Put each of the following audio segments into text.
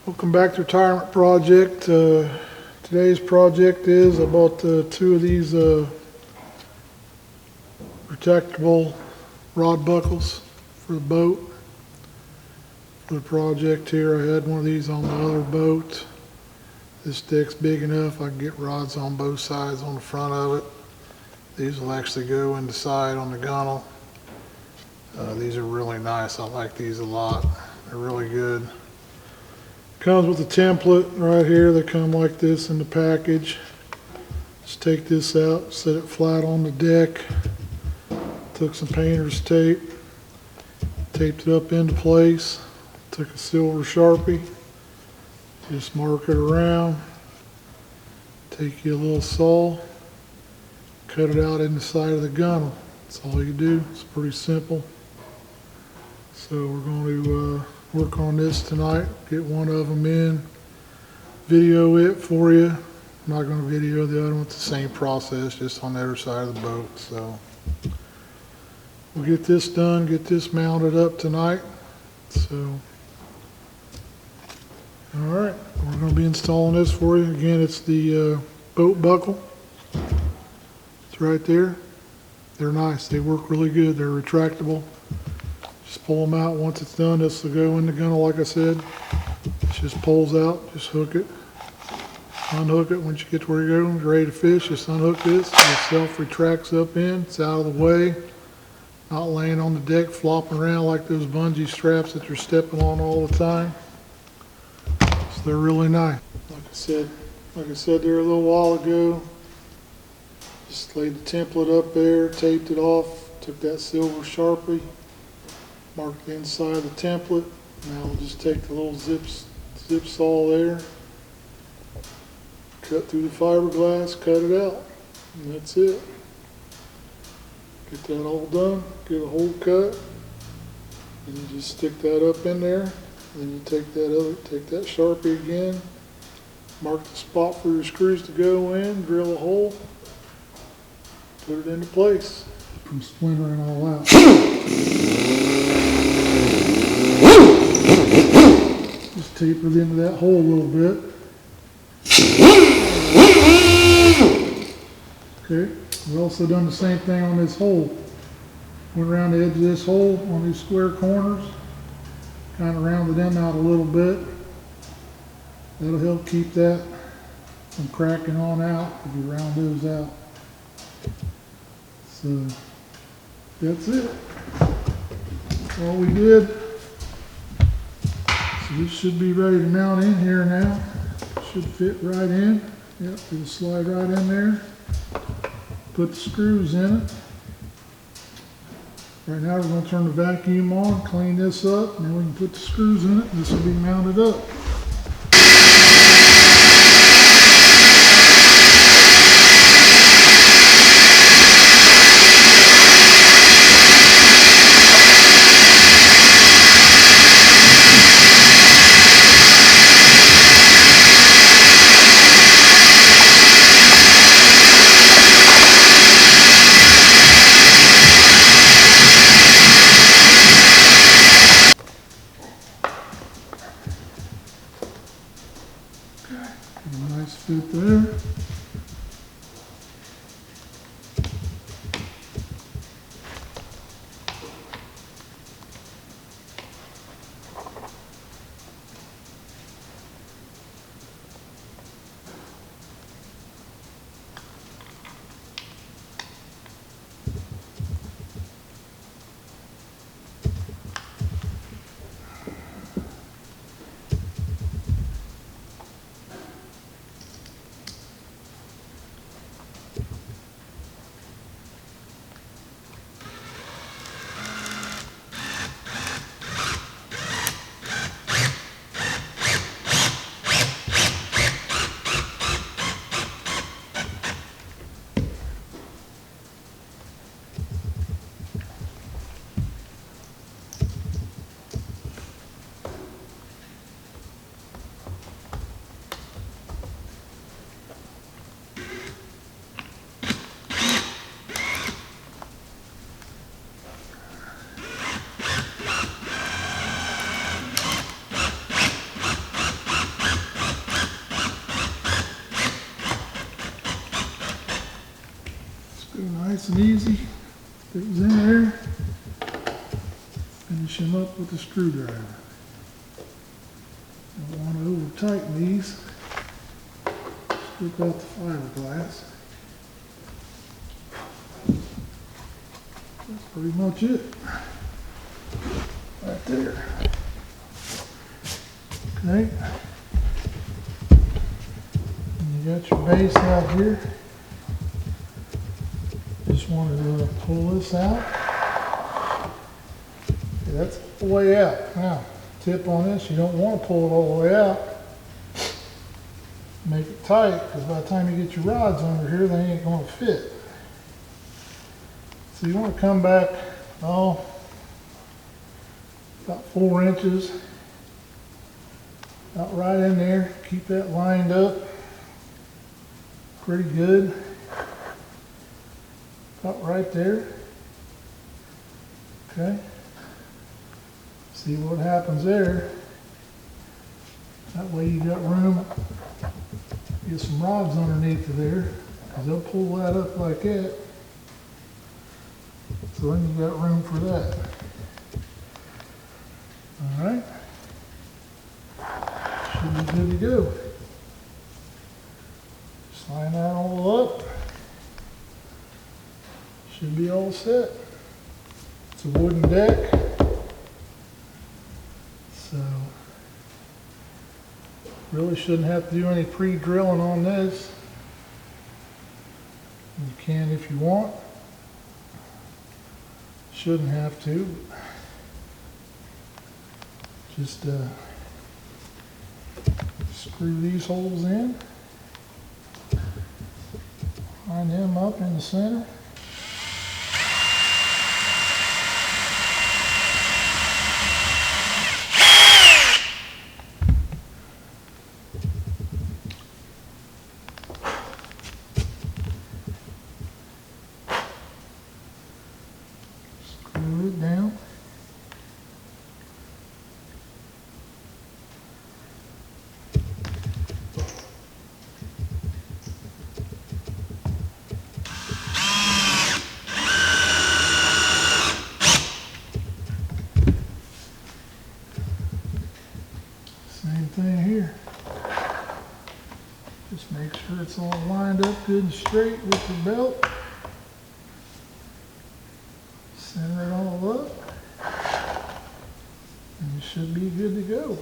Welcome back to Retirement Project. Today's project is I bought two of these retractable rod buckles for the boat. For the project here, I had one of these on the other boat. This deck's big enough I can get rods on both sides on the front of it. These will actually go in the side on the gunnel. These are really nice. I like these a lot. They're really good. Comes with a template right here. They come like this in the package. Just take this out, set it flat on the deck. Took some painter's tape, taped it up into place. Took a silver Sharpie, just mark it around. Take you a little saw, cut it out in the side of the gunnel. That's all you do. It's pretty simple. So we're going to work on this tonight, get one of them in, video it for you. I'm not going to video the other one. It's the same process, just on the other side of the boat. So we'll get this done, get this mounted up tonight. So, all right, we're going to be installing this for you. Again, it's the boat buckle. It's right there. They're nice. They work really good. They're retractable. Just pull them out. Once it's done, this will go in the gunnel like I said. It just pulls out. Just hook it. Unhook it once you get to where you're going. You're ready to fish. Just unhook this. It self-retracts up in. It's out of the way. Not laying on the deck flopping around like those bungee straps that you're stepping on all the time. So they're really nice. Like I said there a little while ago, just laid the template up there, taped it off, took that silver Sharpie, marked the inside of the template. Now we'll just take the little zip saw there, cut through the fiberglass, cut it out, and that's it. Get that all done, get a hole cut, and you just stick that up in there. Then you take that Sharpie again, mark the spot for your screws to go in, drill a hole, put it into place. From splintering all out. Just taper it into that hole a little bit. Okay, we've also done the same thing on this hole. Went around the edge of this hole on these square corners, kind of rounded them out a little bit. That'll help keep that from cracking on out if you round those out. So that's it. That's all we did. So this should be ready to mount in here now. Should fit right in. Yep, it'll slide right in there. Put the screws in it. Right now we're going to turn the vacuum on, clean this up, and then we can put the screws in it, and this will be mounted up. Nice fit there. finish them up with a screwdriver. Don't want to over tighten these. Strip out the fiberglass. That's pretty much it. Right there. Okay. And you got your base out here. Just wanted to pull this out. Okay, that's all the way out. Now, tip on this, you don't want to pull it all the way out. Make it tight, because by the time you get your rods under here, they ain't going to fit. So you want to come back, about 4 inches, about right in there. Keep that lined up pretty good. About right there. Okay. See what happens there. That way you got room. Get some rods underneath of there, because they'll pull that up like that. So then you got room for that. All right. Should be good to go. Just line that all up. Should be all set. It's a wooden deck. So really shouldn't have to do any pre-drilling on this. You can if you want. Shouldn't have to. Just screw these holes in. Line them up in the center. Screw it down. Same thing here. Just make sure it's all lined up good and straight with your belt. Center it all up. And you should be good to go.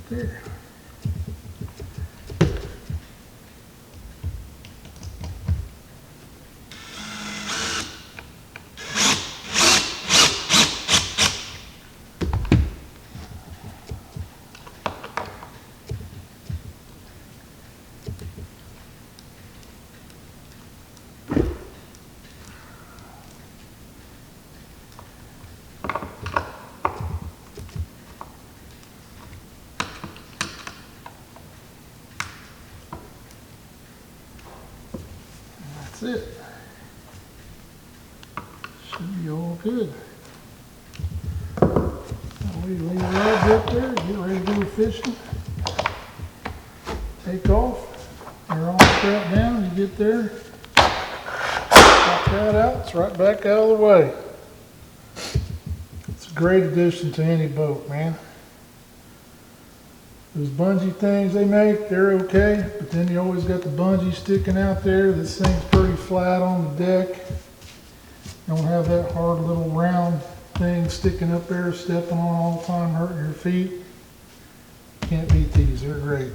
There. That's it. Should be all good. Now we leave the rods up there, get ready to go fishing. Take off. They're all strapped down. You get there, pop that out, it's right back out of the way. It's a great addition to any boat, man. Those bungee things they make, they're okay, but then you always got the bungee sticking out there. This thing's pretty flat on the deck. Don't have that hard little round thing sticking up there, stepping on all the time, hurting your feet. Can't beat these, they're great.